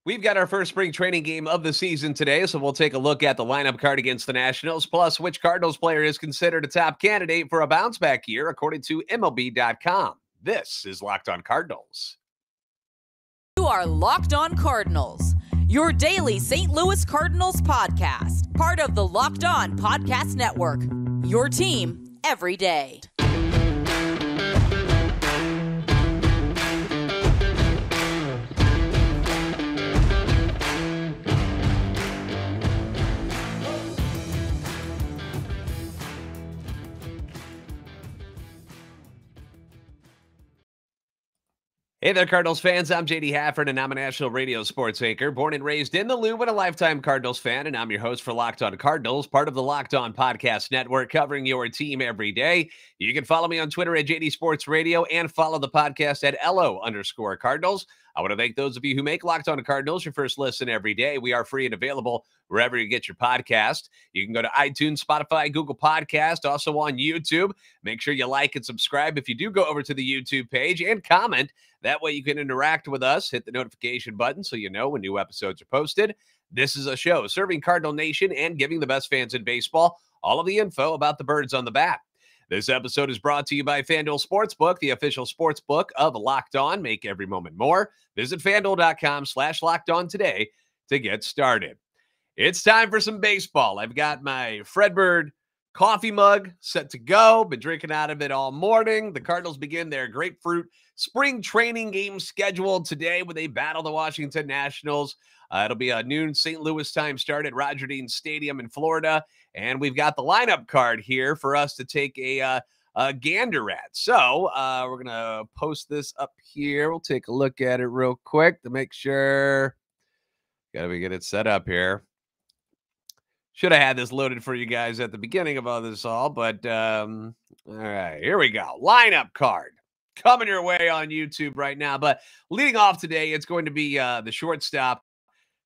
We've got our first spring training game of the season today, so we'll take a look at the lineup card against the Nationals, plus which Cardinals player is considered a top candidate for a bounce-back year, according to MLB.com. This is Locked On Cardinals. You are Locked On Cardinals, your daily St. Louis Cardinals podcast, part of the Locked On Podcast Network, your team every day. Hey there, Cardinals fans. I'm JD Hafford, and I'm a national radio sports anchor, born and raised in the Lou, and a lifetime Cardinals fan, and I'm your host for Locked On Cardinals, part of the Locked On Podcast Network, covering your team every day. You can follow me on Twitter at JD Sports Radio and follow the podcast at LO_Cardinals. I want to thank those of you who make Locked On Cardinals your first listen every day. We are free and available wherever you get your podcast. You can go to iTunes, Spotify, Google Podcast, also on YouTube. Make sure you like and subscribe if you do go over to the YouTube page, and comment. That way you can interact with us. Hit the notification button so you know when new episodes are posted. This is a show serving Cardinal Nation and giving the best fans in baseball all of the info about the birds on the bat. This episode is brought to you by FanDuel Sportsbook, the official sportsbook of Locked On. Make every moment more. Visit FanDuel.com/LockedOn today to get started. It's time for some baseball. I've got my Fredbird coffee mug set to go. Been drinking out of it all morning. The Cardinals begin their Grapefruit spring training game scheduled today when they battle the Washington Nationals. It'll be a noon St. Louis time start at Roger Dean Stadium in Florida. And we've got the lineup card here for us to take a gander at. So we're going to post this up here. We'll take a look at it real quick to make sure. Got to get it set up here. Should have had this loaded for you guys at the beginning of all this but all right, here we go. Lineup card coming your way on YouTube right now. But leading off today, it's going to be the shortstop,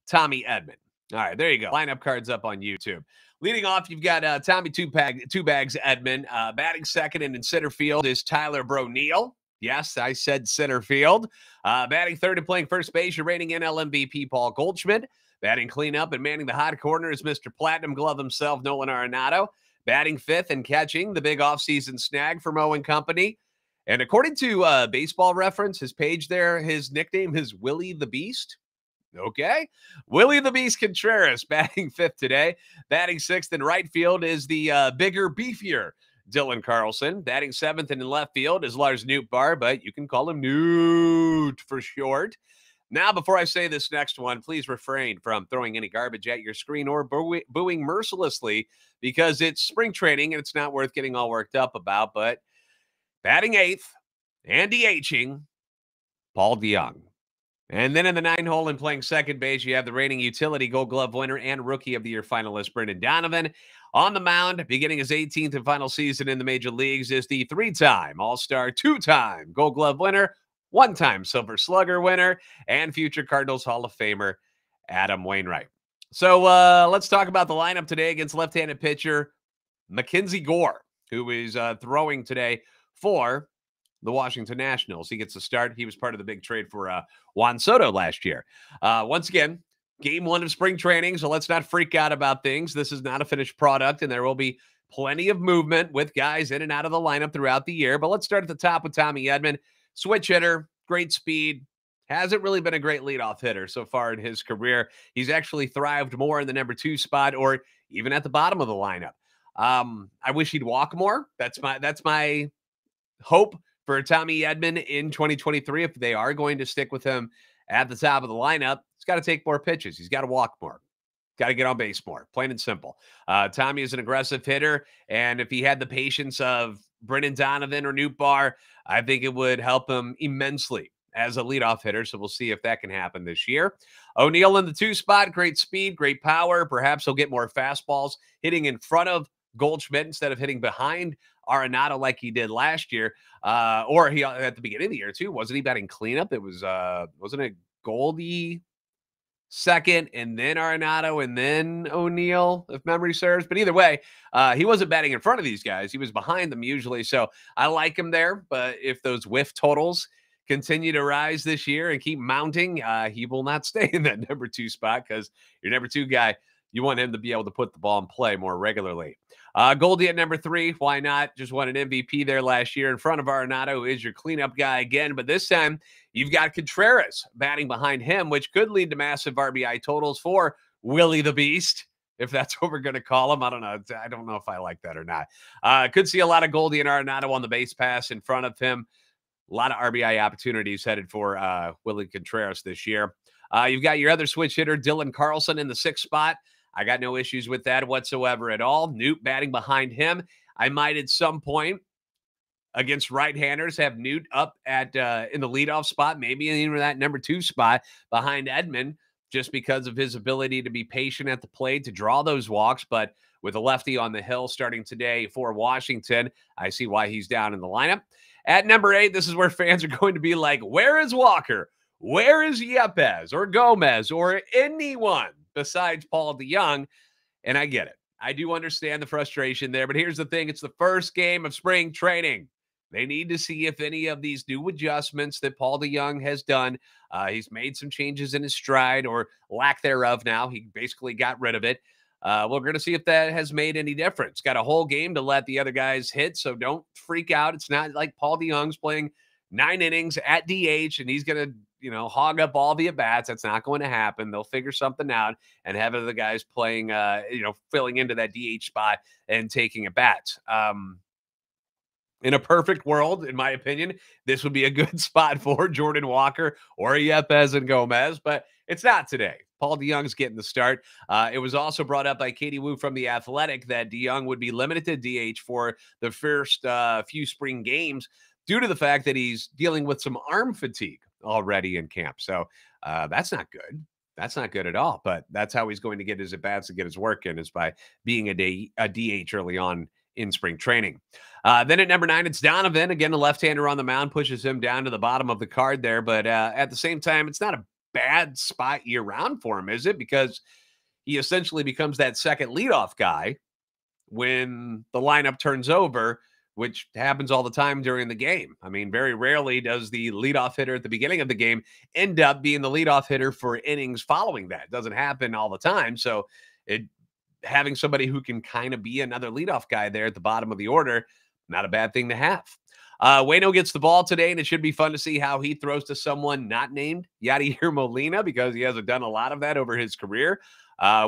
Tommy Edman. All right, there you go. Lineup card's up on YouTube. Leading off, you've got Tommy Two Bags Edman. Batting second and in center field is Tyler O'Neill. Yes, I said center field. Batting third and playing first base, your reigning NL MVP, Paul Goldschmidt. Batting cleanup and manning the hot corner is Mr. Platinum Glove himself, Nolan Arenado. Batting fifth and catching, the big offseason snag for Mo and company. And according to Baseball Reference, his page there, his nickname is Willie the Beast. Okay. Willie the Beast Contreras, batting fifth today. Batting sixth in right field is the bigger, beefier Dylan Carlson. Batting seventh and in left field is Lars Nootbaar, but you can call him Newt for short. Now, before I say this next one, please refrain from throwing any garbage at your screen or booing mercilessly, because it's spring training and it's not worth getting all worked up about. But batting eighth and DHing, Paul DeJong. And then in the 9-hole and playing second base, you have the reigning utility Gold Glove winner and Rookie of the Year finalist Brendan Donovan. On the mound, beginning his 18th and final season in the major leagues, is the three-time All-Star, two-time Gold Glove winner, one-time Silver Slugger winner, and future Cardinals Hall of Famer Adam Wainwright. So let's talk about the lineup today against left-handed pitcher Mackenzie Gore, who is throwing today for the Washington Nationals. He gets a start. He was part of the big trade for Juan Soto last year. Once again, game one of spring training, so let's not freak out about things. This is not a finished product, and there will be plenty of movement with guys in and out of the lineup throughout the year. But let's start at the top with Tommy Edman. Switch hitter, great speed. Hasn't really been a great leadoff hitter so far in his career. He's actually thrived more in the number 2 spot or even at the bottom of the lineup. I wish he'd walk more. That's my hope for Tommy Edman in 2023. If they are going to stick with him at the top of the lineup, he's got to take more pitches. He's got to walk more. Got to get on base more, plain and simple. Tommy is an aggressive hitter, and if he had the patience of Brendan Donovan or Nootbaar, I think it would help him immensely as a leadoff hitter, so we'll see if that can happen this year. O'Neill in the 2 spot, great speed, great power. Perhaps he'll get more fastballs hitting in front of Goldschmidt instead of hitting behind Arenado like he did last year. Or he at the beginning of the year, too. Wasn't he batting cleanup? It was, wasn't it Goldie second, and then Arenado, and then O'Neill, if memory serves. But either way, he wasn't batting in front of these guys. He was behind them usually. So I like him there. But if those whiff totals continue to rise this year and keep mounting, he will not stay in that number 2 spot because your number 2 guy, you want him to be able to put the ball in play more regularly. Goldie at number 3, why not? Just won an MVP there last year in front of Arenado, who is your cleanup guy again. But this time, you've got Contreras batting behind him, which could lead to massive RBI totals for Willie the Beast, if that's what we're going to call him. I don't know. I don't know if I like that or not. Could see a lot of Goldie and Arenado on the base pass in front of him. A lot of RBI opportunities headed for Willie Contreras this year. You've got your other switch hitter, Dylan Carlson, in the 6th spot. I got no issues with that whatsoever at all. Newt batting behind him. I might at some point against right-handers have Newt up at in the leadoff spot, maybe even that number 2 spot behind Edman, just because of his ability to be patient at the plate, to draw those walks. But with a lefty on the hill starting today for Washington, I see why he's down in the lineup. At number 8, this is where fans are going to be like, where is Walker? Where is Yepez or Gomez or anyone besides Paul DeJong? And I get it. I do understand the frustration there. But here's the thing. It's the first game of spring training. They need to see if any of these new adjustments that Paul DeJong has done, he's made some changes in his stride or lack thereof now. He basically got rid of it. We're going to see if that has made any difference. Got a whole game to let the other guys hit, so don't freak out. It's not like Paul DeJong's playing 9 innings at DH and he's going to, hog up all the at-bats. That's not going to happen. They'll figure something out and have other guys playing, filling into that DH spot and taking at-bats. In a perfect world, in my opinion, this would be a good spot for Jordan Walker or Yepez and Gomez, but it's not today. Paul DeJong's getting the start. It was also brought up by Katie Wu from The Athletic that DeJong would be limited to DH for the first few spring games due to the fact that he's dealing with some arm fatigue already in camp. So that's not good. That's not good at all, but that's how he's going to get his at-bats and get his work in, is by being a DH early on in spring training. Then at number 9, it's Donovan. Again, the left-hander on the mound pushes him down to the bottom of the card there. But at the same time, it's not a bad spot year-round for him, is it? Because he essentially becomes that second leadoff guy when the lineup turns over, which happens all the time during the game. I mean, very rarely does the leadoff hitter at the beginning of the game end up being the leadoff hitter for innings following that. It doesn't happen all the time. So having somebody who can kind of be another leadoff guy there at the bottom of the order, not a bad thing to have. Waino gets the ball today, and it should be fun to see how he throws to someone not named Yadier Molina, because he hasn't done a lot of that over his career.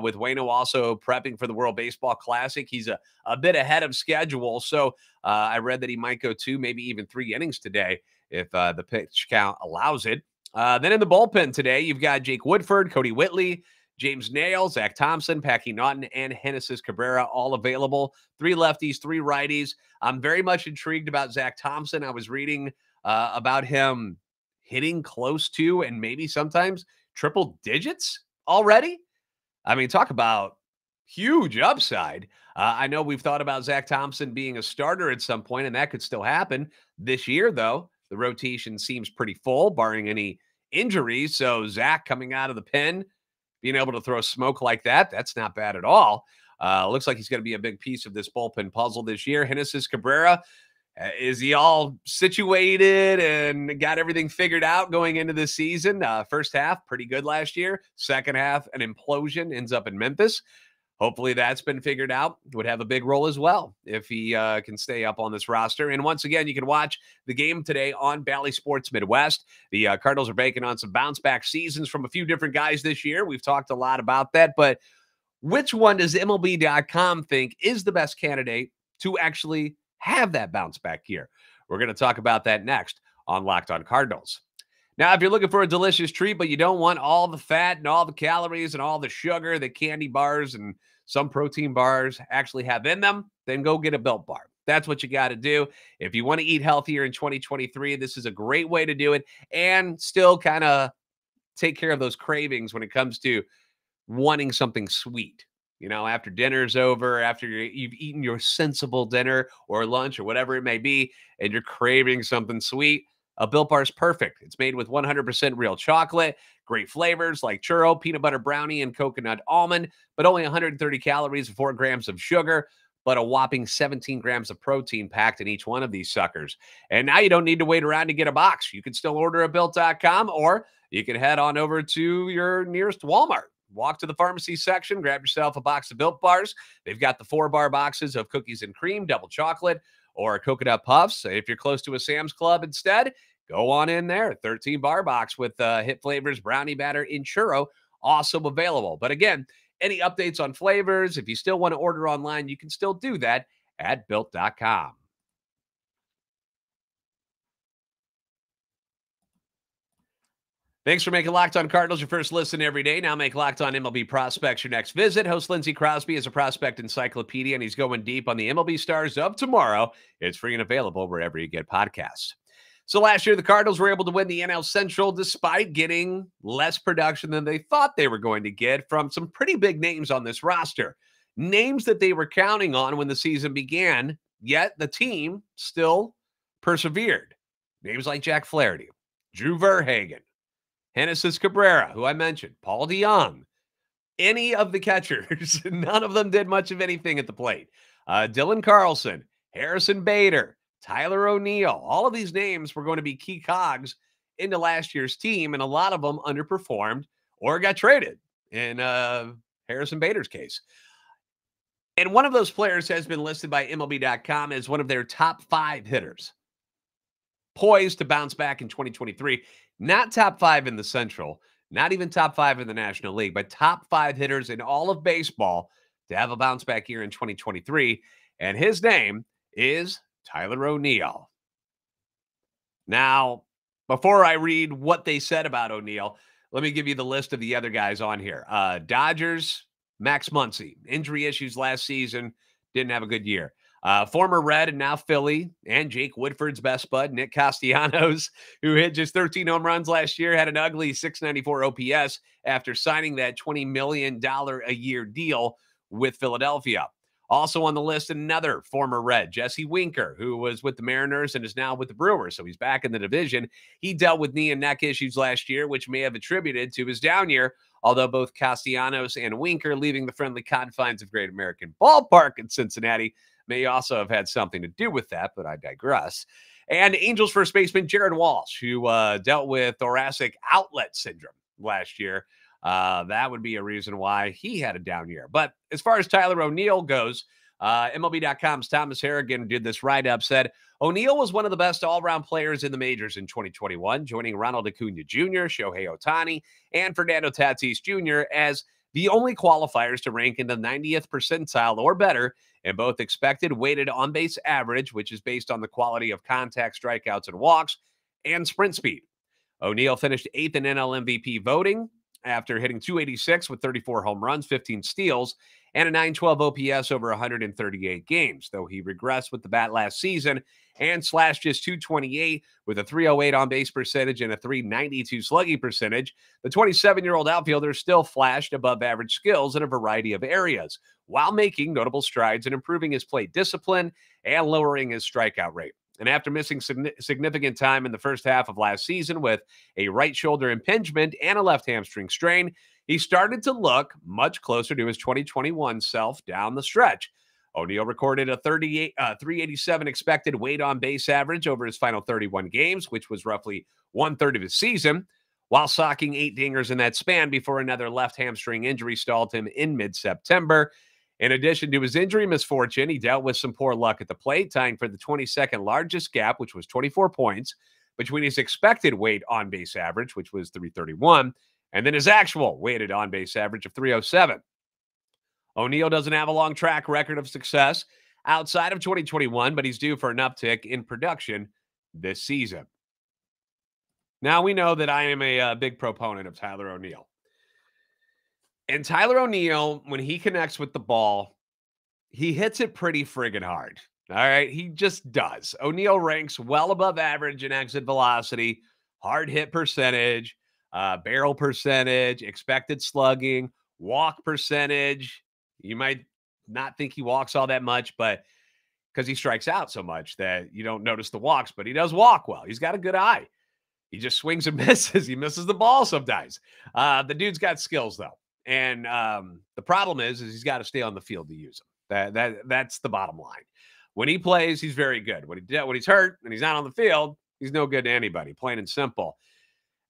With Waino also prepping for the World Baseball Classic, he's a bit ahead of schedule. So I read that he might go 2, maybe even 3 innings today if the pitch count allows it. Then in the bullpen today, you've got Jake Woodford, Cody Whitley, James Nail, Zach Thompson, Packy Naughton, and Genesis Cabrera, all available. 3 lefties, 3 righties. I'm very much intrigued about Zach Thompson. I was reading about him hitting close to and maybe sometimes triple digits already. I mean, talk about huge upside. I know we've thought about Zach Thompson being a starter at some point, and that could still happen. This year, though, the rotation seems pretty full, barring any injuries. So Zach coming out of the pen, being able to throw smoke like that, that's not bad at all. Looks like he's going to be a big piece of this bullpen puzzle this year. Genesis Cabrera, is he all situated and got everything figured out going into this season? First half, pretty good last year. Second half, an implosion, ends up in Memphis. Hopefully that's been figured out. Would have a big role as well if he can stay up on this roster. And once again, you can watch the game today on Bally Sports Midwest. The Cardinals are banking on some bounce-back seasons from a few different guys this year. We've talked a lot about that. But which one does MLB.com think is the best candidate to actually have that bounce-back year? We're going to talk about that next on Locked On Cardinals. Now, if you're looking for a delicious treat, but you don't want all the fat and all the calories and all the sugar that candy bars and some protein bars actually have in them, then go get a Built Bar. That's what you got to do. If you want to eat healthier in 2023, this is a great way to do it and still kind of take care of those cravings when it comes to wanting something sweet. You know, after dinner's over, after you've eaten your sensible dinner or lunch or whatever it may be, and you're craving something sweet, a Built Bar is perfect. It's made with 100% real chocolate, great flavors like churro, peanut butter brownie, and coconut almond, but only 130 calories and 4 grams of sugar. but a whopping 17 grams of protein packed in each one of these suckers. And now you don't need to wait around to get a box. You can still order at Built.com, or you can head on over to your nearest Walmart. Walk to the pharmacy section, grab yourself a box of Built Bars. They've got the 4-bar boxes of cookies and cream, double chocolate, or coconut puffs. If you're close to a Sam's Club instead, go on in there. 13-bar box with hit flavors, brownie batter, and churro, also available. But again, any updates on flavors, if you still want to order online, you can still do that at Built.com. Thanks for making Locked On Cardinals your first listen every day. Now make Locked On MLB Prospects your next visit. Host Lindsey Crosby is a prospect encyclopedia, and he's going deep on the MLB stars of tomorrow. It's free and available wherever you get podcasts. So last year, the Cardinals were able to win the NL Central despite getting less production than they thought they were going to get from some pretty big names on this roster. Names that they were counting on when the season began, yet the team still persevered. Names like Jack Flaherty, Drew Verhagen, Genesis Cabrera, who I mentioned, Paul DeJong, any of the catchers, none of them did much of anything at the plate. Dylan Carlson, Harrison Bader, Tyler O'Neill, all of these names were going to be key cogs into last year's team, and a lot of them underperformed or got traded in Harrison Bader's case. And one of those players has been listed by MLB.com as one of their top 5 hitters, poised to bounce back in 2023. Not top 5 in the Central, not even top 5 in the National League, but top 5 hitters in all of baseball to have a bounce back year in 2023. And his name is Tyler O'Neill. Now, before I read what they said about O'Neill, let me give you the list of the other guys on here. Dodgers, Max Muncy. Injury issues last season, didn't have a good year. Former Red and now Philly, and Jake Woodford's best bud, Nick Castellanos, who hit just 13 home runs last year, had an ugly 694 OPS after signing that $20 million a year deal with Philadelphia. Also on the list, another former Red, Jesse Winker, who was with the Mariners and is now with the Brewers, so he's back in the division. He dealt with knee and neck issues last year, which may have attributed to his down year, although both Castellanos and Winker leaving the friendly confines of Great American Ballpark in Cincinnati may also have had something to do with that, but I digress. And Angels first baseman Jared Walsh, who dealt with thoracic outlet syndrome last year. That would be a reason why he had a down year. But as far as Tyler O'Neill goes, MLB.com's Thomas Harrigan did this write-up, said, O'Neill was one of the best all-around players in the majors in 2021, joining Ronald Acuna Jr., Shohei Ohtani, and Fernando Tatis Jr. as the only qualifiers to rank in the 90th percentile or better in both expected weighted on-base average, which is based on the quality of contact, strikeouts, and walks, and sprint speed. O'Neill finished 8th in NL MVP voting after hitting .286 with 34 home runs, 15 steals, and a .912 OPS over 138 games, though he regressed with the bat last season and slashed just .228 with a .308 on-base percentage and a .392 slugging percentage. The 27-year-old outfielder still flashed above-average skills in a variety of areas, while making notable strides in improving his plate discipline and lowering his strikeout rate. And after missing significant time in the first half of last season with a right shoulder impingement and a left hamstring strain, he started to look much closer to his 2021 self down the stretch. O'Neill recorded a 387 expected weight on base average over his final 31 games, which was roughly 1/3 of his season, while socking 8 dingers in that span before another left hamstring injury stalled him in mid-September. In addition to his injury misfortune, he dealt with some poor luck at the plate, tying for the 22nd largest gap, which was 24 points, between his expected weight on base average, which was 331, and then his actual weighted on base average of 307. O'Neill doesn't have a long track record of success outside of 2021, but he's due for an uptick in production this season. Now we know that I am a big proponent of Tyler O'Neill. And Tyler O'Neill, when he connects with the ball, he hits it pretty friggin' hard. All right, he just does. O'Neill ranks well above average in exit velocity, hard hit percentage, barrel percentage, expected slugging, walk percentage. You might not think he walks all that much, but because he strikes out so much that you don't notice the walks, but he does walk well. He's got a good eye. He just swings and misses. He misses the ball sometimes. The dude's got skills, though. And the problem is he's got to stay on the field to use them. That's the bottom line. When he plays, he's very good. When he's hurt and he's not on the field, he's no good to anybody, plain and simple.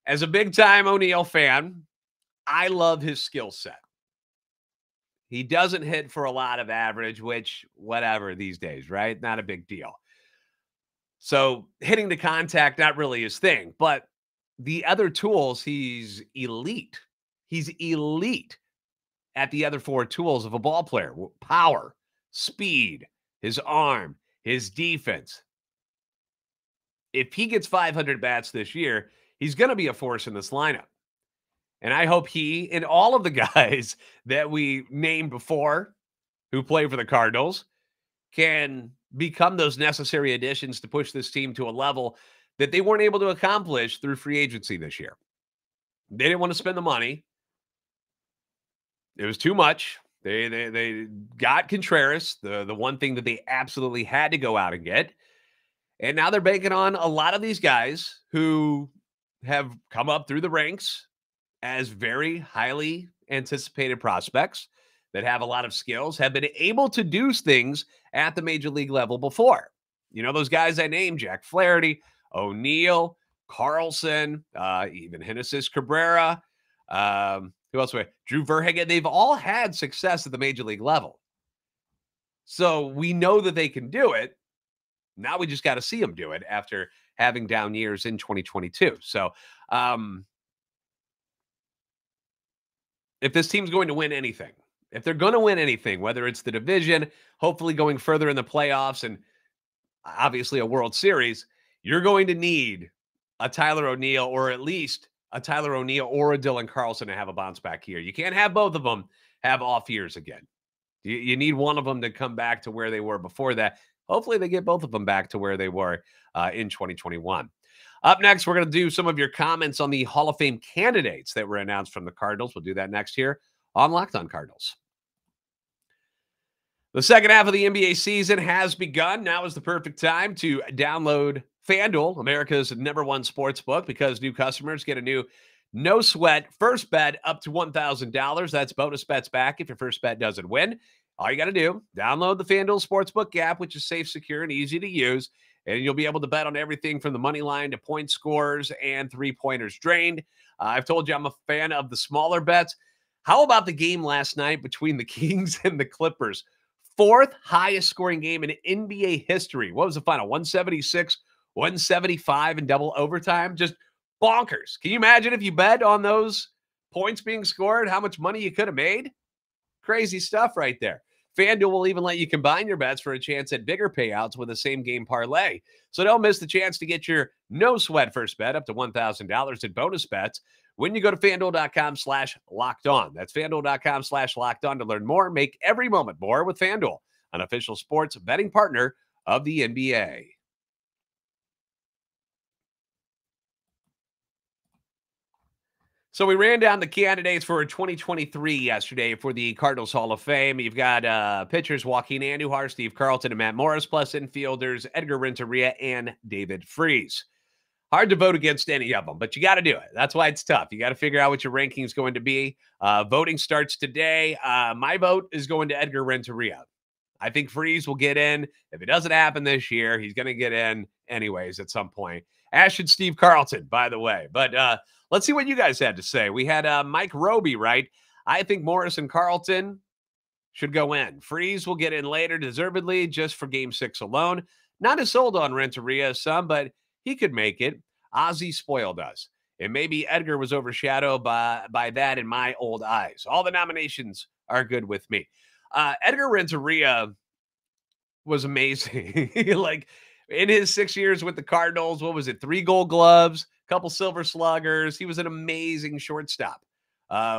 As a big-time ONeill fan, I love his skill set. He doesn't hit for a lot of average, which, whatever these days, right? Not a big deal. So hitting the contact, not really his thing. But the other tools, he's elite. He's elite at the other four tools of a ball player: power, speed, his arm, his defense. If he gets 500 bats this year, he's going to be a force in this lineup. And I hope he and all of the guys that we named before who play for the Cardinals can become those necessary additions to push this team to a level that they weren't able to accomplish through free agency this year. They didn't want to spend the money. It was too much. They got Contreras, the one thing that they absolutely had to go out and get. And now they're banking on a lot of these guys who have come up through the ranks as very highly anticipated prospects that have a lot of skills, have been able to do things at the major league level before. You know, those guys I named: Jack Flaherty, ONeill, Carlson, even Genesis Cabrera, who else? Drew Verhagen. They've all had success at the major league level. So we know that they can do it. Now we just got to see them do it after having down years in 2022. So if this team's going to win anything, if they're going to win anything, whether it's the division, hopefully going further in the playoffs, and obviously a World Series, you're going to need a Tyler O'Neill, or at least a Tyler O'Neill or a Dylan Carlson, to have a bounce back here. You can't have both of them have off years again. You need one of them to come back to where they were before that. Hopefully they get both of them back to where they were in 2021. Up next, we're going to do some of your comments on the Hall of Fame candidates that were announced from the Cardinals. We'll do that next here on Locked On Cardinals. The second half of the NBA season has begun. Now is the perfect time to download FanDuel, America's #1 sports book, because new customers get a new no-sweat first bet up to $1,000. That's bonus bets back if your first bet doesn't win. All you got to do, download the FanDuel Sportsbook app, which is safe, secure, and easy to use, and you'll be able to bet on everything from the money line to point scores and three-pointers drained. I've told you I'm a fan of the smaller bets. How about the game last night between the Kings and the Clippers? Fourth highest scoring game in NBA history. What was the final? 176, 175 in double overtime. Just bonkers. Can you imagine if you bet on those points being scored, how much money you could have made? Crazy stuff right there. FanDuel will even let you combine your bets for a chance at bigger payouts with a same-game parlay. So don't miss the chance to get your no-sweat first bet up to $1,000 in bonus bets when you go to FanDuel.com/LockedOn. That's FanDuel.com/LockedOn to learn more. Make every moment more with FanDuel, an official sports betting partner of the NBA. So we ran down the candidates for 2023 yesterday for the Cardinals Hall of Fame. You've got pitchers Joaquin Andujar, Steve Carlton, and Matt Morris, plus infielders Edgar Renteria and David Freese. Hard to vote against any of them, but you got to do it. That's why it's tough. You got to figure out what your ranking is going to be. Voting starts today. My vote is going to Edgar Renteria. I think Freese will get in. If it doesn't happen this year, he's going to get in anyways at some point. As should Steve Carlton, by the way. But let's see what you guys had to say. We had Mike Roby, right? I think Morris and Carlton should go in. Freese will get in later, deservedly, just for Game 6 alone. Not as sold on Renteria as some, but he could make it. Ozzie spoiled us. And maybe Edgar was overshadowed by that in my old eyes. All the nominations are good with me. Edgar Renteria was amazing. Like, in his 6 years with the Cardinals, what was it? 3 Gold Gloves, a couple Silver Sluggers. He was an amazing shortstop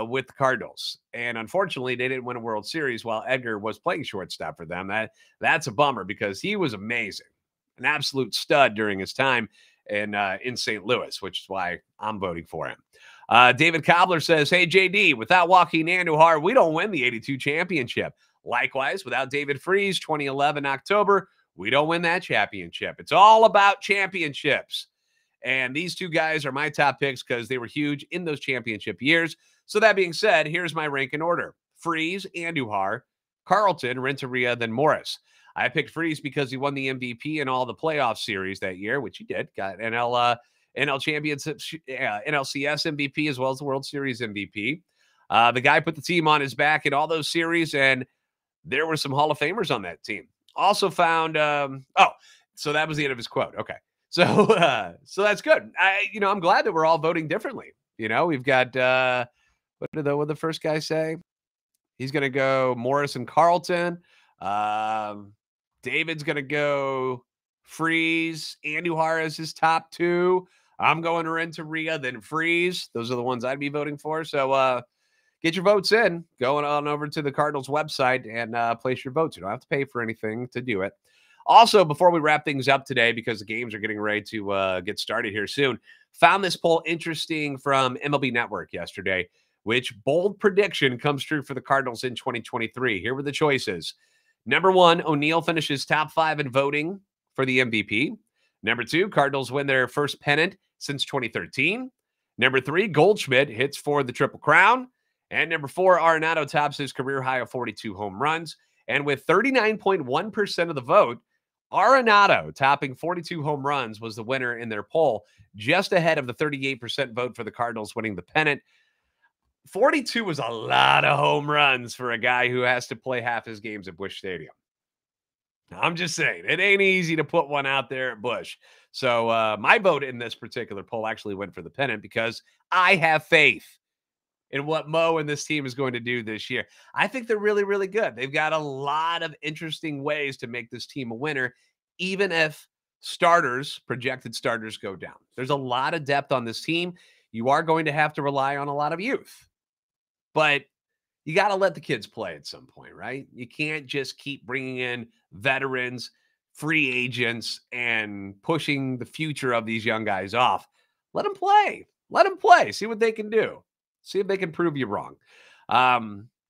with the Cardinals. And unfortunately, they didn't win a World Series while Edgar was playing shortstop for them. That's a bummer because he was amazing. An absolute stud during his time in St. Louis, which is why I'm voting for him. David Cobbler says, hey, JD, without Joaquin Andujar, we don't win the 82 championship. Likewise, without David Freese, 2011 October, we don't win that championship. It's all about championships. And these two guys are my top picks because they were huge in those championship years. So that being said, here's my rank in order. Freese, Andujar, Carlton, Renteria, then Morris. I picked Freeze because he won the MVP in all the playoff series that year, which he did. Got NL Championship, NLCS MVP as well as the World Series MVP. The guy put the team on his back in all those series, and there were some Hall of Famers on that team. Also found, so that was the end of his quote. Okay. So that's good. I'm glad that we're all voting differently. We've got, what did the first guy say? He's going to go Morris and Carlton. David's going to go Freeze. Andujar is his top two. I'm going Renteria, then Freeze. Those are the ones I'd be voting for. So get your votes in. Going on over to the Cardinals website and place your votes. You don't have to pay for anything to do it. Also, before we wrap things up today, because the games are getting ready to get started here soon, found this poll interesting from MLB Network yesterday. Which bold prediction comes true for the Cardinals in 2023? Here were the choices. Number 1, O'Neill finishes top 5 in voting for the MVP. Number 2, Cardinals win their first pennant since 2013. Number 3, Goldschmidt hits for the Triple Crown. And number 4, Arenado tops his career high of 42 home runs. And with 39.1% of the vote, Arenado topping 42 home runs was the winner in their poll, just ahead of the 38% vote for the Cardinals winning the pennant. 42 was a lot of home runs for a guy who has to play half his games at Busch Stadium. I'm just saying, it ain't easy to put one out there at Busch. So my vote in this particular poll actually went for the pennant because I have faith in what Mo and this team is going to do this year. I think they're really, really good. They've got a lot of interesting ways to make this team a winner, even if projected starters go down. There's a lot of depth on this team. You are going to have to rely on a lot of youth. But you got to let the kids play at some point, right? You can't just keep bringing in veterans, free agents, and pushing the future of these young guys off. Let them play. Let them play. See what they can do. See if they can prove you wrong.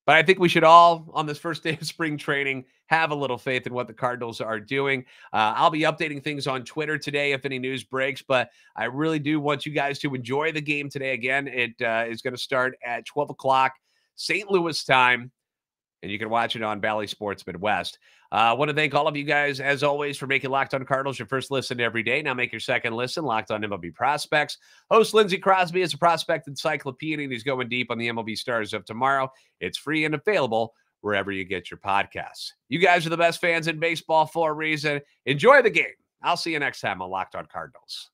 But I think we should all, on this first day of spring training, have a little faith in what the Cardinals are doing. I'll be updating things on Twitter today if any news breaks, but I really do want you guys to enjoy the game today. Again, it is going to start at 12 o'clock St. Louis time, and you can watch it on Bally Sports Midwest. I want to thank all of you guys, as always, for making Locked On Cardinals your first listen every day. Now make your second listen Locked On MLB Prospects. Host Lindsey Crosby is a prospect encyclopedia, and he's going deep on the MLB stars of tomorrow. It's free and available wherever you get your podcasts. You guys are the best fans in baseball for a reason. Enjoy the game. I'll see you next time on Locked On Cardinals.